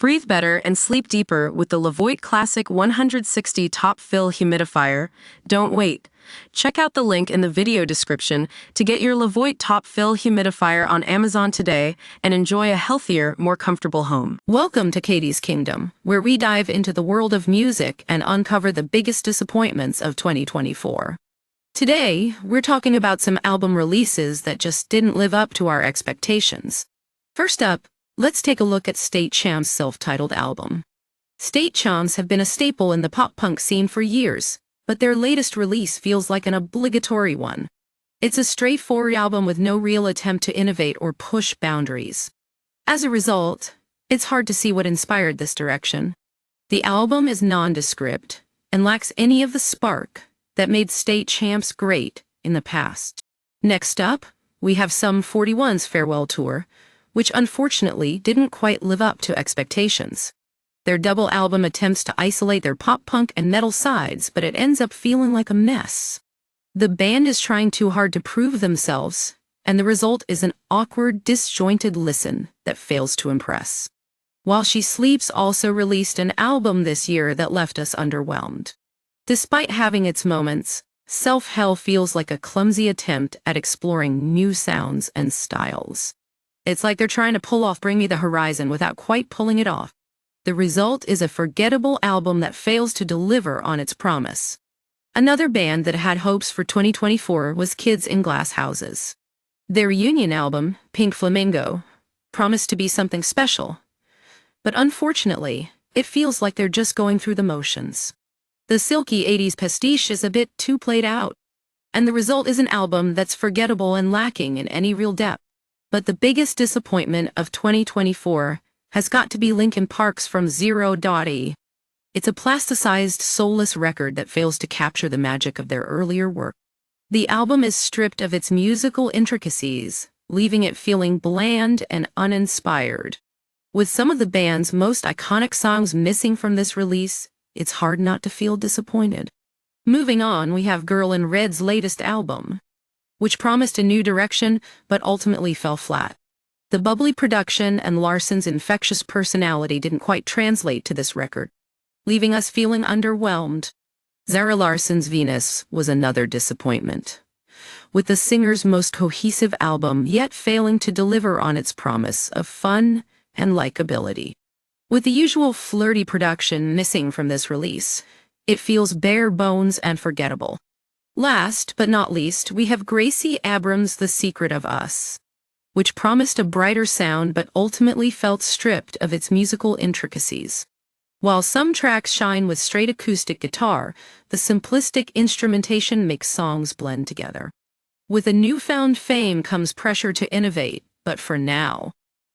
Breathe better and sleep deeper with the Levoit Classic 160 Top Fill Humidifier. Don't wait. Check out the link in the video description to get your Levoit Top Fill Humidifier on Amazon today and enjoy a healthier, more comfortable home. Welcome to Katy's Kingdom, where we dive into the world of music and uncover the biggest disappointments of 2024. Today, we're talking about some album releases that just didn't live up to our expectations. First up, let's take a look at State Champ's self-titled album. State Champs have been a staple in the pop-punk scene for years, but their latest release feels like an obligatory one. It's a straightforward album with no real attempt to innovate or push boundaries. As a result, it's hard to see what inspired this direction. The album is nondescript and lacks any of the spark that made State Champs great in the past. Next up, we have Sum 41's farewell tour, which unfortunately didn't quite live up to expectations. Their double album attempts to isolate their pop-punk and metal sides, but it ends up feeling like a mess. The band is trying too hard to prove themselves, and the result is an awkward, disjointed listen that fails to impress. While She Sleeps also released an album this year that left us underwhelmed. Despite having its moments, Self-Hell feels like a clumsy attempt at exploring new sounds and styles. It's like they're trying to pull off Bring Me the Horizon without quite pulling it off. The result is a forgettable album that fails to deliver on its promise. Another band that had hopes for 2024 was Kids in Glass Houses. Their reunion album, Pink Flamingo, promised to be something special. But unfortunately, it feels like they're just going through the motions. The silky 80s pastiche is a bit too played out, and the result is an album that's forgettable and lacking in any real depth. But the biggest disappointment of 2024 has got to be Linkin Park's From Zero E. It's a plasticized, soulless record that fails to capture the magic of their earlier work. The album is stripped of its musical intricacies, leaving it feeling bland and uninspired. With some of the band's most iconic songs missing from this release, it's hard not to feel disappointed. Moving on, we have Girl in Red's latest album, which promised a new direction but ultimately fell flat. The bubbly production and Larson's infectious personality didn't quite translate to this record, leaving us feeling underwhelmed. Zara Larsson's Venus was another disappointment, with the singer's most cohesive album yet failing to deliver on its promise of fun and likability. With the usual flirty production missing from this release, it feels bare bones and forgettable. Last but not least, we have Gracie Abrams' The Secret of Us, which promised a brighter sound but ultimately felt stripped of its musical intricacies. While some tracks shine with straight acoustic guitar, the simplistic instrumentation makes songs blend together. With a newfound fame comes pressure to innovate, but for now,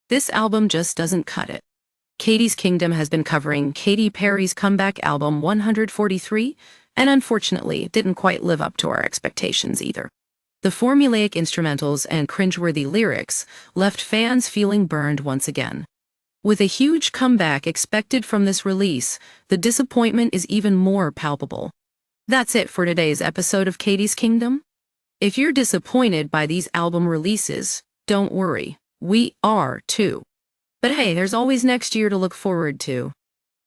this album just doesn't cut it. Katy's Kingdom has been covering Katy Perry's comeback album 143, and unfortunately didn't quite live up to our expectations either. The formulaic instrumentals and cringeworthy lyrics left fans feeling burned once again. With a huge comeback expected from this release, the disappointment is even more palpable. That's it for today's episode of Katy's Kingdom. If you're disappointed by these album releases, don't worry, we are too. But hey, there's always next year to look forward to.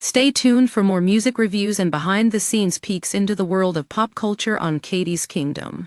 Stay tuned for more music reviews and behind-the-scenes peeks into the world of pop culture on Katy's Kingdom.